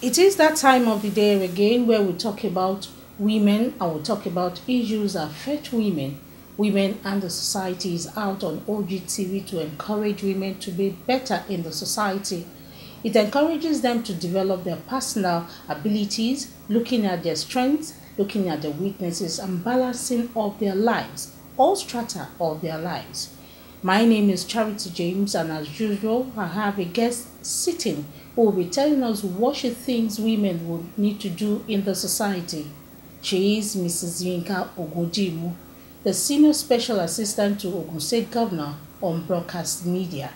It is that time of the day again where we talk about women and we talk about issues that affect women. Women and the society is out on OGTV to encourage women to be better in the society. It encourages them to develop their personal abilities, looking at their strengths, looking at their weaknesses, and balancing of their lives, all strata of their lives. My name is Charity James, and as usual, I have a guest sitting who will be telling us what she thinks women would need to do in the society. She is Mrs. Yinka Ogundimu, the Senior Special Assistant to Ogun State Governor on Broadcast Media.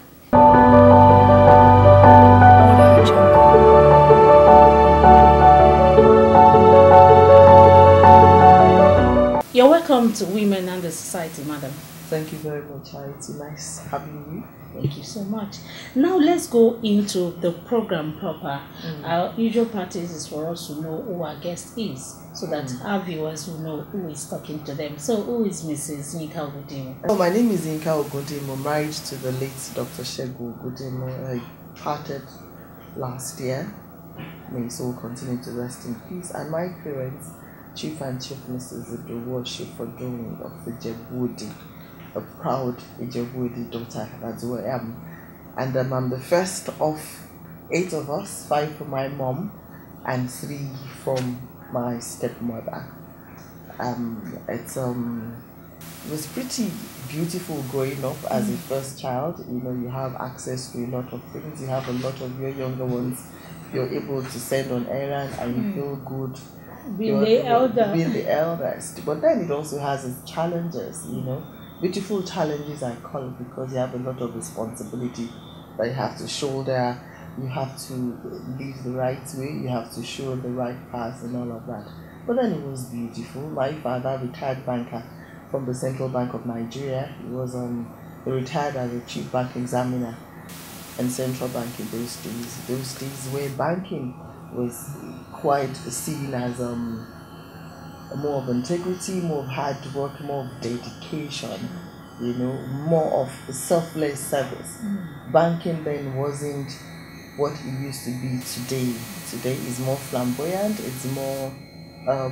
You're welcome to Women and the Society, madam. Thank you very much, Charity. Nice having you. Thank you so much. Now let's go into the program proper. Our usual practice is for us to know who our guest is, so that our viewers will know who is talking to them. So who is Mrs. Yinka Ogundimu? Oh, my name is Yinka Ogundimu, married to the late Dr. Shegu Ogundimu. I parted last year. May his soul continue to rest in peace. And my parents, Chief and Chief Mrs. Idowu Shifodun of Ijebu-Odi, a proud Ijebu-Odi daughter, that's who I am. And I'm the first of 8 of us, 5 from my mom and 3 from my stepmother. It was pretty beautiful growing up as a first child. You know, you have access to a lot of things. You have a lot of your younger ones. You're able to send on errands and you feel good. Being the elder. Being the eldest. But then it also has its challenges, you know. Beautiful challenges, I call it, because you have a lot of responsibility that you have to shoulder. You have to live the right way. You have to show the right path and all of that. But then it was beautiful. My father, retired banker from the Central Bank of Nigeria. He was he retired as a chief bank examiner and central bank in those days. Those days where banking was quite seen as more of integrity, more of hard work, more of dedication, you know, more of selfless service. Banking then wasn't what it used to be today. Today is more flamboyant. It's more of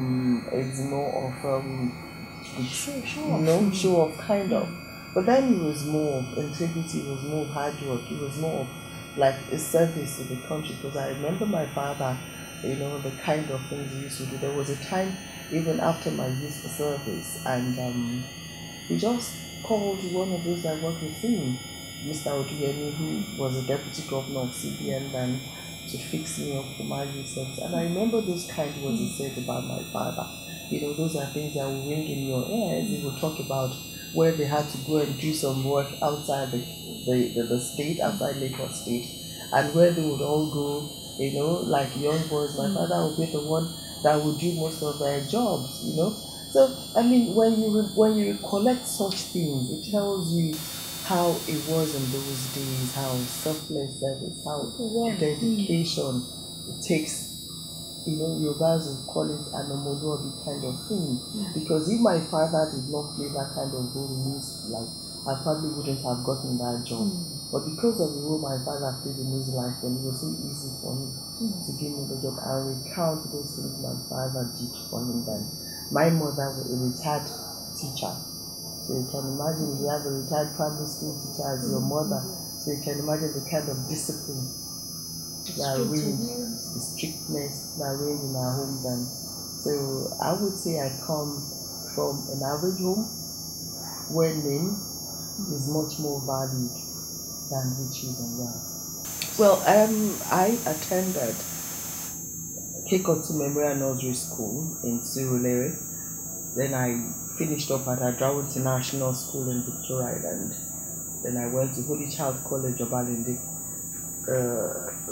show off kind of. But then it was more of integrity. It was more of hard work. It was more of like a service to the country. Because I remember my father, you know, the kind of things he used to do. There was a time even after my youth service, and he just called one of those that worked with him, Mr. Ogundimu, who was a deputy governor of CBN then, to fix me up for my youth service. And I remember those kind words he said about my father. You know, those are things that will ring in your ears. He will talk about where they had to go and do some work outside the state, outside Lagos State, and where they would all go, you know, like young boys. My father would be the one that would do most of their jobs, you know. So, I mean, when you recollect such things, it tells you how it was in those days, how selfless service, how dedication it takes. You know, Yorubas would call it an omodobi kind of thing. Because if my father did not play that kind of role in his life, I probably wouldn't have gotten that job. But because of the role my father played in his life, then it was so easy for me to give me the job and recount those things my father did for him then. My mother was a retired teacher. So you can imagine you have a retired primary school teacher as your mother. So you can imagine the kind of discipline that reigned, the strictness that reigned in our home then. So I would say I come from an average home where name is much more valued than riches and wealth. Well, I attended Kekotu Memorial Nursery School in Surulere. Then I finished up at Adrao International School in Victoria Island. Then I went to Holy Child College of Alinde.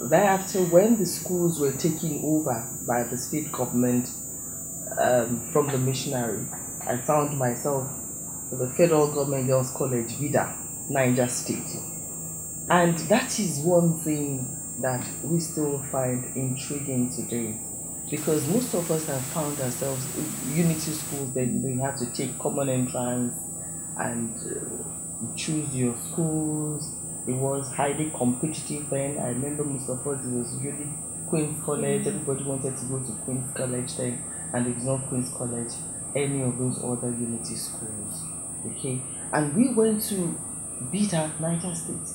Thereafter, when the schools were taken over by the state government from the missionary, I found myself at the Federal Government Girls College, Vida, Niger State. And that is one thing that we still find intriguing today. Because most of us have found ourselves in unity schools, then you have to take common entrance and choose your schools. It was highly competitive then. I remember most of us, it was really Queen's College. Everybody wanted to go to Queen's College then, and it's not Queen's College, any of those other unity schools. Okay, and we went to Bida, Niger State.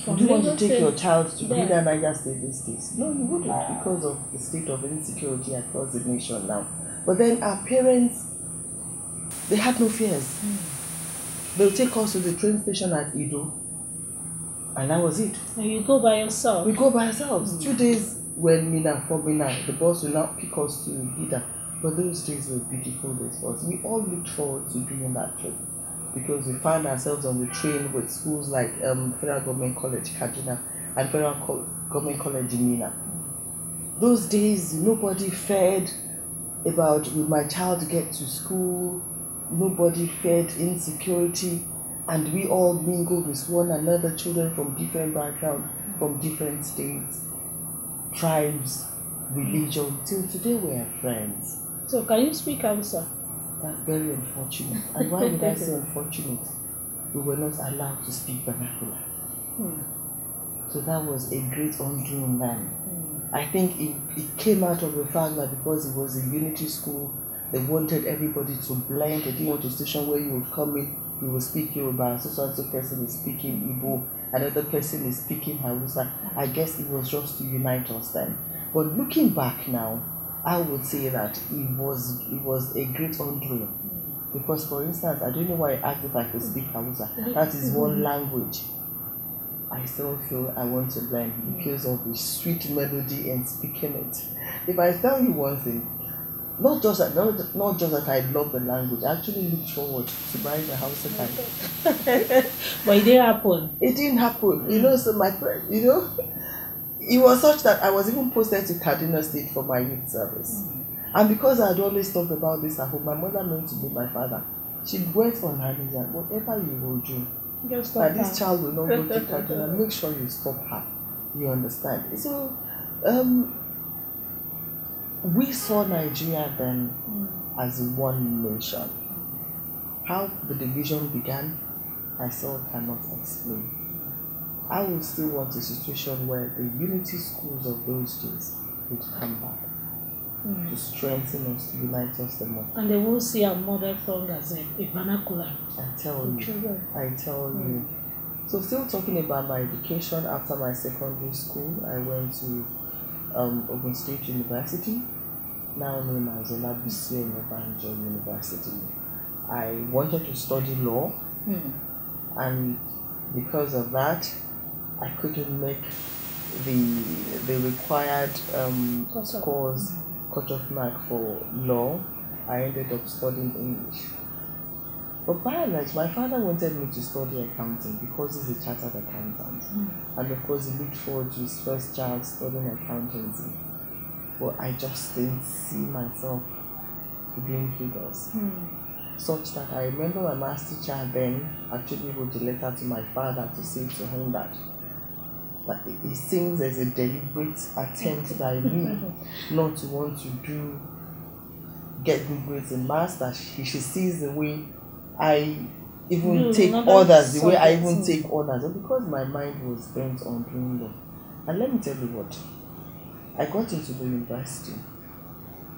Would you want to take your child to Bida, Niger State these days? No, you wouldn't, because of the state of insecurity across the nation now. But then our parents, they had no fears. They'll take us to the train station at Ido, and that was it. And you go by yourself? We go by ourselves. 2 days when Mina, for Mina, the bus will now pick us to Bida. But those days were beautiful days for us. We all looked forward to doing that trip, because we found ourselves on the train with schools like Federal Government College Kaduna and Federal Government College in Mina. Those days, nobody feared about will my child get to school, nobody feared insecurity, and we all mingled with one another, children from different backgrounds, from different states, tribes, religion. Till today we are friends. So can you speak Hausa? That's very unfortunate. And why did I say unfortunate? We were not allowed to speak vernacular. So that was a great undoing then. I think it came out of the fact that because it was a unity school, they wanted everybody to blend. They didn't want a station where you would come in, you will speak Yoruba, so person is speaking Igbo, another person is speaking Hausa. I guess it was just to unite us then. But looking back now, I would say that it was a great undoing. Because for instance, I don't know why I asked if I could speak Hausa. That is one language I still feel I want to learn because of the sweet melody and speaking it. If I tell you one thing, not just that I love the language, I actually looked forward to buying a Hausa card. But it didn't happen. It didn't happen. So my friend, it was such that I was even posted to Kaduna State for my youth service. And because I had always talked about this at home, my mother meant to be my father. She went on her knees and whatever you will do, that this child will not go to Kaduna, make sure you stop her. You understand? So, we saw Nigeria then as one nation. How the division began, I still cannot explain. I would still want a situation where the unity schools of those days would come back to strengthen us, to unite us the more. And they will see our mother tongue as a vernacular. I tell you. So still talking about my education, after my secondary school, I went to Ogun State University, now known as Olabisi Onabanjo University. I wanted to study law, and because of that, I couldn't make the required scores cut-off mark for law. I ended up studying English. But by and large, my father wanted me to study accounting because he's a chartered accountant. And of course, he looked forward to his first child studying accountancy. But I just didn't see myself doing figures. Such that I remember my math teacher then actually wrote a letter to my father to say to him that he thinks there's a deliberate attempt by me not to want to get good grades in maths, that he sees the way I even take others, the way I even take others, because my mind was bent on doing law. And let me tell you what, I got into the university.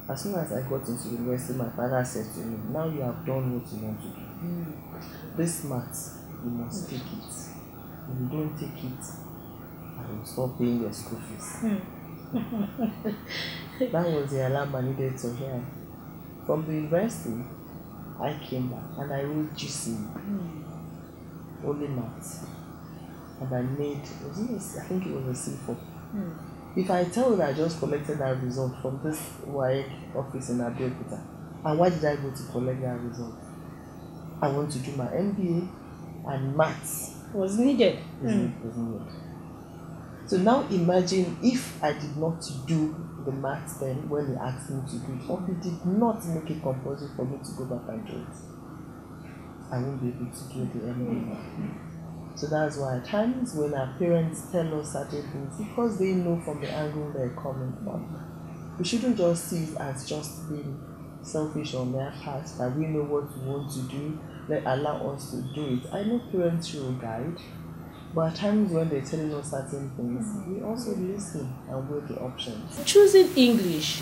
As soon as I got into the university, my father said to me, now you have done what you want to do. This maths, you must take it. If you don't take it, I will stop paying your school fees. That was the alarm I needed to hear. From the university, I came back and I wrote GC, only maths. And I made, I think it was a C4. If I tell you that I just collected that result from this WAEC office in Abeokuta, and why did I go to collect that result? I want to do my MBA, and maths was needed. Was needed. So now imagine if I did not do the maths then when he asked me to do it, or he did not make it compulsory for me to go back and do it, I won't be able to do the MBA. So that's why at times when our parents tell us certain things, because they know from the angle they're coming from, we shouldn't just see it as just being selfish on their part, that we know what we want to do, let allow us to do it. I know parents should guide, But at times when they're telling us certain things, we also listen and weigh the options. Choosing English,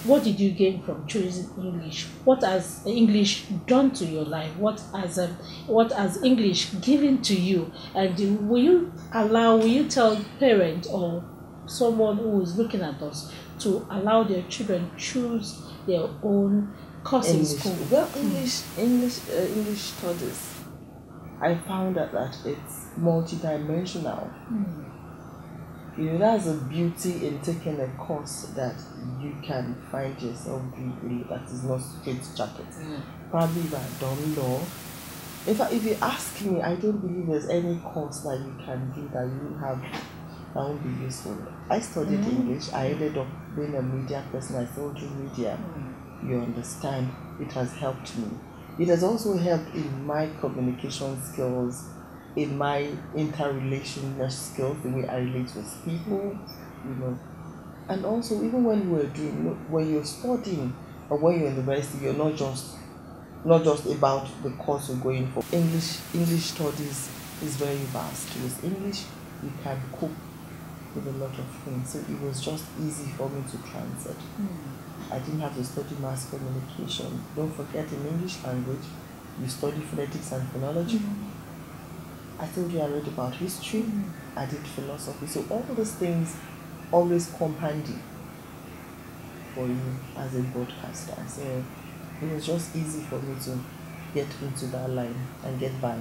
what did you gain from choosing English? What has English done to your life? What has English given to you? And will you tell parents or someone who is looking at us to allow their children choose their own course in English. school? Well, English studies. I found out that it's multidimensional. You know, that's a beauty in taking a course that you can find yourself doing that is not straight jacket. Probably if I've done law. In fact, if you ask me, I don't believe there's any course that you can do that you will have that won't be useful. I studied English. I ended up being a media person. I still do media. You understand? It has helped me. It has also helped in my communication skills, in my interrelational skills, the way I relate with people, you know. And also, even when we're doing, you know, when you're studying or when you're in the university, you're not just about the course you're going for. English studies is very vast. With English, you can cope with a lot of things. So it was just easy for me to transit. I didn't have to study mass communication. Don't forget, in English language, you study phonetics and phonology. I told you I read about history. I did philosophy. So all those things always come handy for you as a broadcaster. So it was just easy for me to get into that line and get by.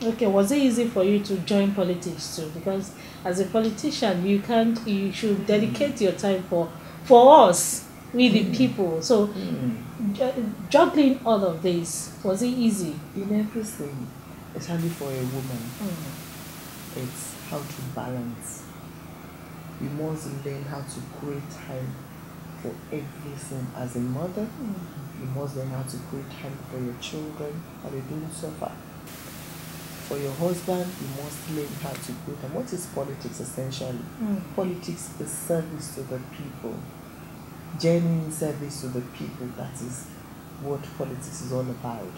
Okay, was it easy for you to join politics too? Because as a politician, you should dedicate your time for us, we the people. So juggling all of this, was it easy? In everything, especially for a woman, it's how to balance. You must learn how to create time for everything. As a mother, you must learn how to create time for your children, and they don't suffer. For your husband, you must learn how to create time. What is politics essentially? Politics is service to the people. Genuine service to the people. That is what politics is all about.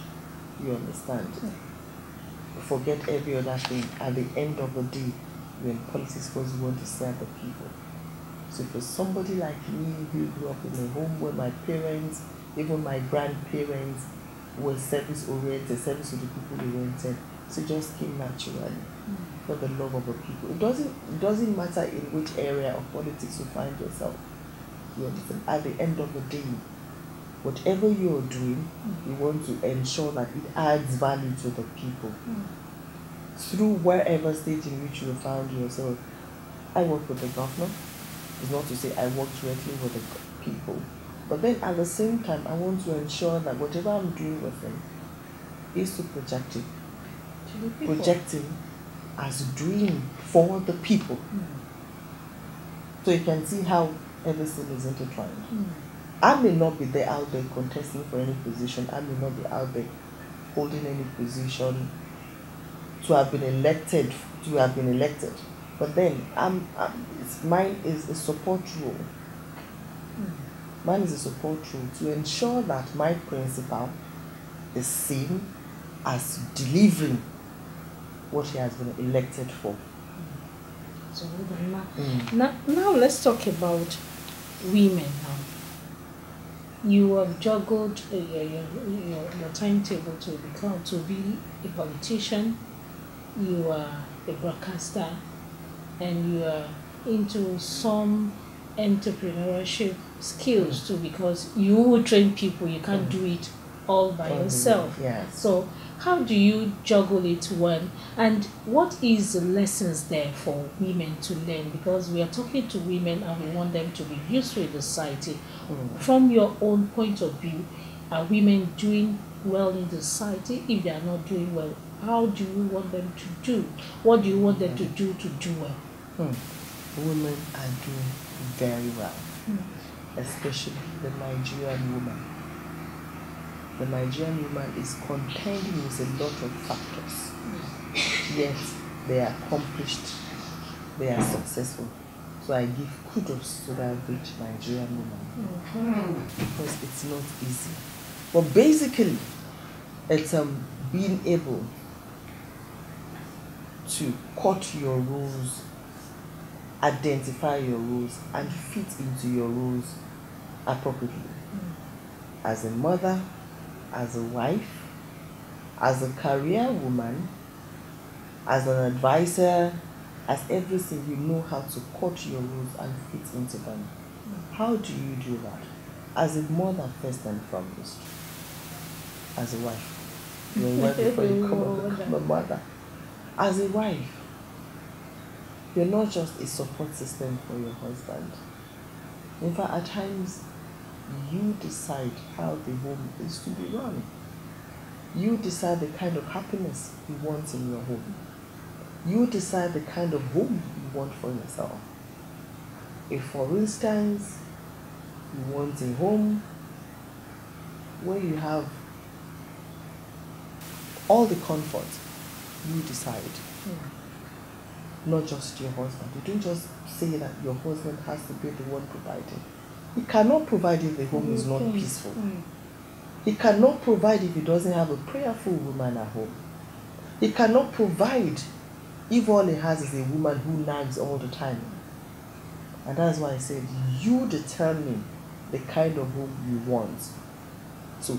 You understand? Forget every other thing. At the end of the day, you're in politics because you want to serve the people. So for somebody like me who grew up in a home where my parents, even my grandparents, were service oriented, service to the people oriented, so it just came naturally for the love of the people. It doesn't matter in which area of politics you find yourself. You understand? At the end of the day, whatever you're doing, you want to ensure that it adds value to the people. Through wherever stage in which you found yourself. I work with the governor. It's not to say I work directly with the people. But then at the same time, I want to ensure that whatever I'm doing with them is to project it. Projecting as doing for the people. So you can see how everything is intertwined. I may not be there out there contesting for any position. I may not be out there holding any position to have been elected. But then mine is a support role. Mine is a support role to ensure that my principal is seen as delivering what he has been elected for. So now let's talk about women now. You have juggled your timetable to be a politician. You are a broadcaster, and you are into some entrepreneurship skills too, because you will train people. You can't do it all by yourself. Yes. So how do you juggle it when, and what is the lessons there for women to learn? Because we are talking to women and we want them to be useful in the society. From your own point of view, are women doing well in the society? If they are not doing well, how do you want them to do? What do you want them to do well? Women are doing very well, especially the Nigerian woman. The Nigerian woman is contending with a lot of factors. Yet they are accomplished, they are successful. So I give kudos to that rich Nigerian woman because it's not easy. But basically, it's being able to cut your roles, identify your roles, and fit into your roles appropriately. As a mother, as a wife, as a career woman, as an advisor, as everything, you know how to cut your roles and fit into them. How do you do that? As a mother, first and foremost. As a wife. You're a wife before you become a mother. As a wife, you're not just a support system for your husband. In fact, at times, you decide how the home is to be run. You decide the kind of happiness you want in your home. You decide the kind of home you want for yourself. If, for instance, you want a home where you have all the comfort, you decide. Not just your husband. You don't just say that your husband has to be the one providing. He cannot provide if the home is not peaceful. He cannot provide if he doesn't have a prayerful woman at home. He cannot provide if all he has is a woman who nags all the time. And that's why I said, you determine the kind of home you want. So,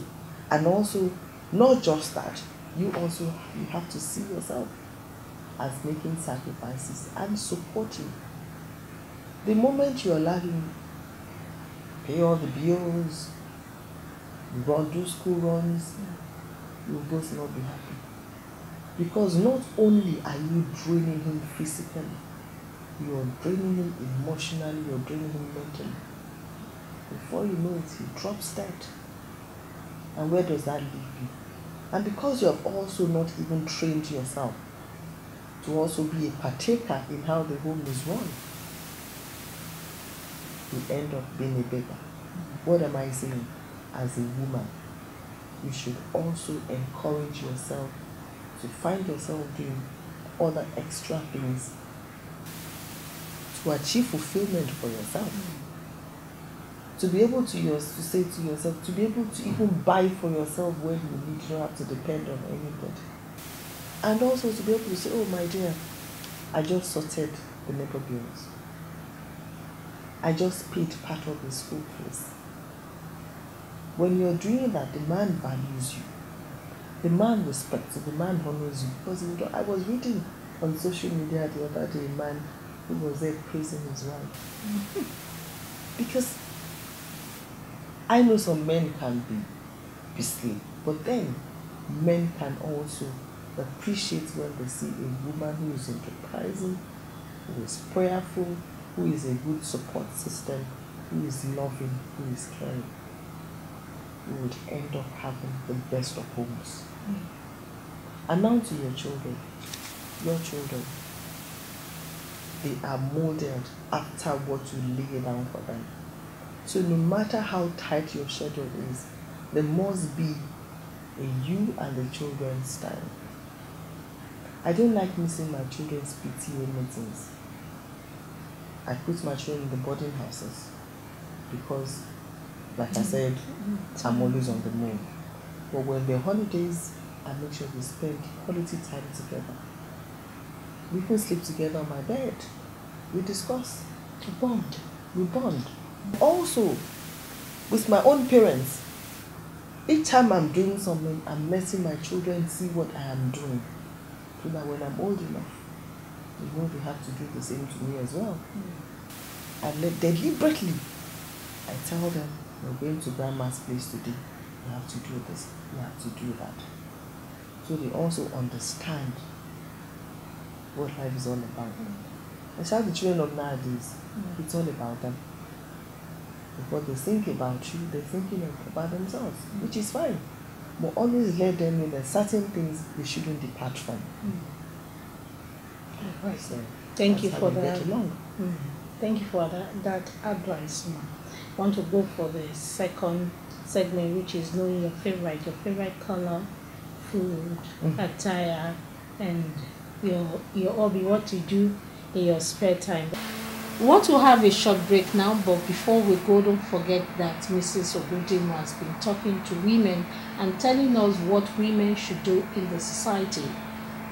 and also, not just that, you have to see yourself as making sacrifices and supporting. The moment you're lacking, pay all the bills, do school runs, you'll both not be happy. Because not only are you draining him physically, you're draining him emotionally, you're draining him mentally. Before you know it, he drops dead. And where does that leave you? And because you have also not even trained yourself to also be a partaker in how the home is run, you end up being a beggar. What am I saying? As a woman, you should also encourage yourself to find yourself doing other extra things to achieve fulfillment for yourself. To be able to say to yourself, to be able to even buy for yourself when you need, you don't have to depend on anybody. And also to be able to say, oh my dear, I just sorted the neighbor bills. I just paid part of the school fees. When you're doing that, the man values you. The man respects you. The man honors you. Because I was reading on social media the other day, a man who was there praising his wife. Because I know some men can be beastly, but then men can also appreciate when they see a woman who is enterprising, who is prayerful, who is a good support system, who is loving, who is caring. You would end up having the best of homes. And now to your children, they are molded after what you lay down for them. So no matter how tight your schedule is, there must be a you and the children's time. I don't like missing my children's PTA meetings. I put my children in the boarding houses because, like I said, I'm always on the move. But when the holidays, I make sure we spend quality time together. We can sleep together on my bed. We discuss. We bond. Also, with my own parents, each time I'm doing something, I'm letting my children see what I am doing. So that when I'm old enough, they know they have to do the same to me as well. And deliberately, I tell them, we're going to grandma's place today. You have to do this, you have to do that. So they also understand what life is all about. Especially the children of nowadays, it's all about them. Before they think about you, they're thinking about themselves, which is fine. But always let them know that certain things they shouldn't depart from. Right. So Thank you for that. Thank you for that advice. I want to go for the second segment, which is knowing your favorite color, food, attire, and your hobby, what you do in your spare time. We want to have a short break now, but before we go, don't forget that Mrs. Ogundimu has been talking to women and telling us what women should do in the society.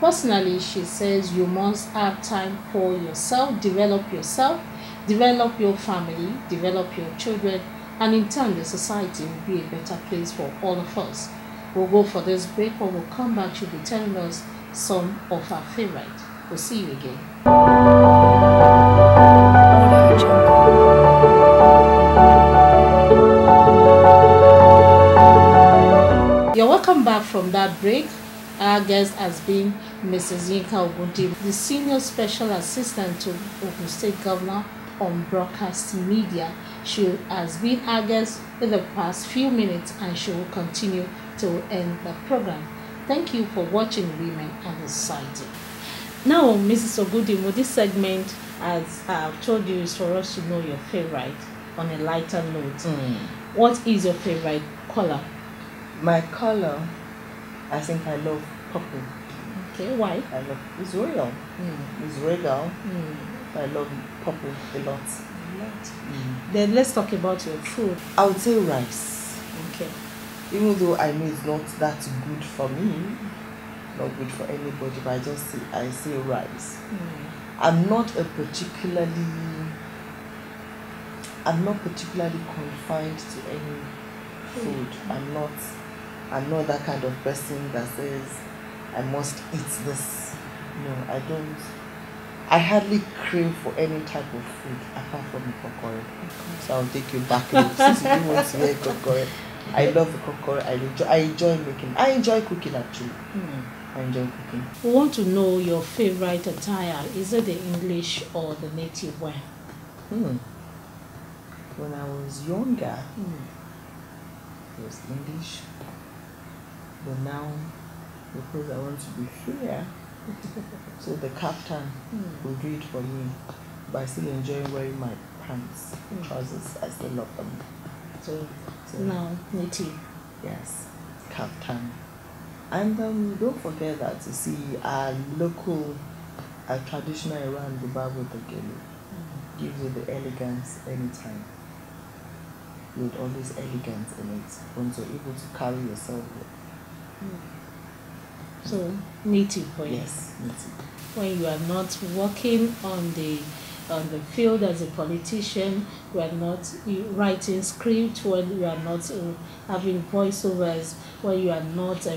Personally, she says you must have time for yourself, develop your family, develop your children, and in turn, the society will be a better place for all of us. We'll go for this break. When we'll come back, she'll be telling us some of her favorites. We'll see you again. You're welcome back from that break. Our guest has been Mrs. Yinka Ogundimu, the Senior Special Assistant to Ogun State Governor on Broadcast Media. She has been our guest in the past few minutes and she will continue to end the program. Thank you for watching Women and the Society. Now, Mrs. Ogundimu, this segment, as I've told you, is for us to know your favorite on a lighter note. What is your favorite color? My color, I think I love purple. Okay, why? I love it's royal. It's regal. I love purple a lot. Then let's talk about your food. I would say rice. Okay. Even though I know it's not that good for me, not good for anybody, but I say rice. I'm not particularly confined to any food. I'm not that kind of person that says I must eat this. No, I don't. I hardly crave for any type of food apart from the kokore. So I'll take you back since you want to hear kokore. I love the kokore. I enjoy making. I enjoy cooking actually. I enjoy cooking. We want to know your favorite attire. Is it the English or the native wear? When I was younger, it was English. But now, because I want to be freer, so the captain will do it for me. But I still enjoy wearing my pants, trousers. I still love them. So now, native. Yes, captain. And don't forget that you see our local, our traditional Iran Dubai with the gele gives you the elegance anytime. With all this elegance in it, once you're able to carry yourself with. So native for you. Yes, native. When you are not working on the field as a politician, you are not writing script, when you are not having voiceovers, when you are not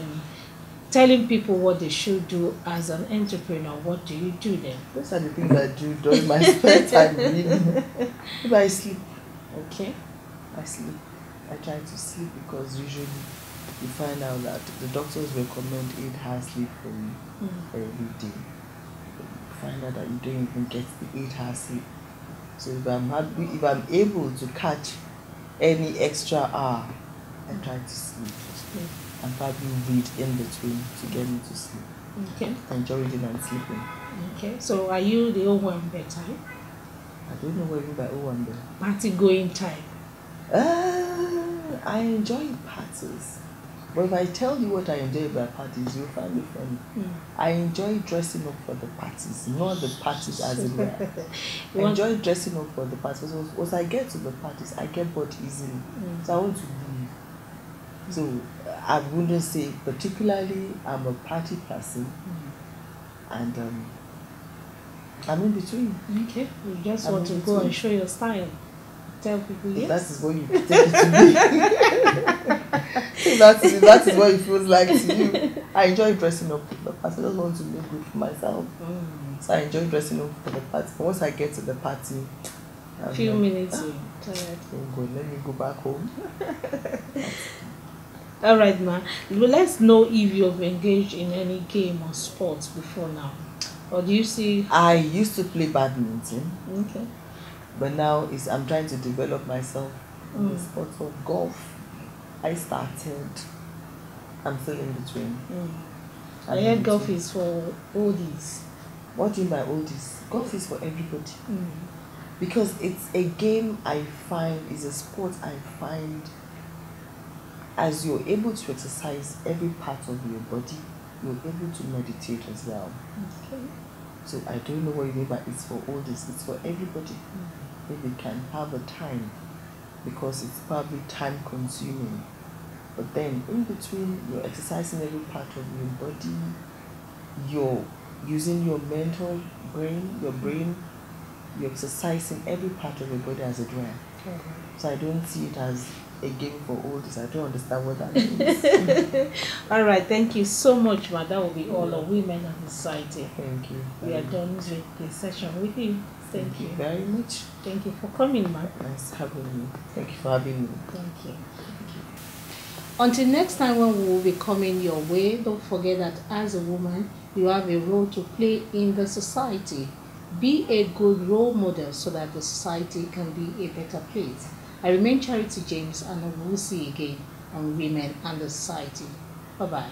telling people what they should do as an entrepreneur, what do you do then? Those are the things I do during my spare time, really. If I sleep. Okay. I sleep. I try to sleep because usually you find out that the doctors recommend 8 hours sleep for you every day. You find out that you don't even get the 8 hours sleep. So if I'm able to catch any extra hour, I try to sleep. And probably read in between to get me to sleep. Okay. Enjoy reading and sleeping. Okay. So are you the Owambe type? I don't know what you mean by Owambe. Party going type. I enjoy parties. But if I tell you what I enjoy about parties, you'll find it funny. I enjoy dressing up for the parties, not the parties as it were. I enjoy dressing up for the parties. Once I get to the parties, I get bored easily. So I want to leave. So I wouldn't say particularly I'm a party person. And I'm in between. Okay. You just want to go and show your style. Tell people yes. That is what you take it to me. that is what it feels like to you. I enjoy dressing up for the party. I just want to look good for myself. So I enjoy dressing up for the party. But once I get to the party, few minutes you're tired. Oh God, let me go back home. All right, ma. Let's know if you've engaged in any game or sports before now, or do you see? I used to play badminton. Okay. But now I'm trying to develop myself in the sport of golf. I started. I'm still in between. I heard golf is for oldies. What do you mean by oldies? Golf is for everybody. Because it's a game is a sport I find, as you're able to exercise every part of your body, you're able to meditate as well. Okay. So I don't know what you mean by it's for oldies. It's for everybody. If they can have a time, because it's probably time consuming. But then in between, you're exercising every part of your body. you're using your mental brain, your brain, you're exercising every part of your body as a drill. So I don't see it as a game for oldies. I don't understand what that means. All right, thank you so much, ma. That will be all on women and society. Thank you. We are done with the session with you. Thank you very much. Thank you for coming, ma. Nice having you. Thank you for having me. Thank you. Until next time when we will be coming your way, don't forget that as a woman, you have a role to play in the society. Be a good role model so that the society can be a better place. I remain Charity James, and we will see you again on Women and the Society. Bye-bye.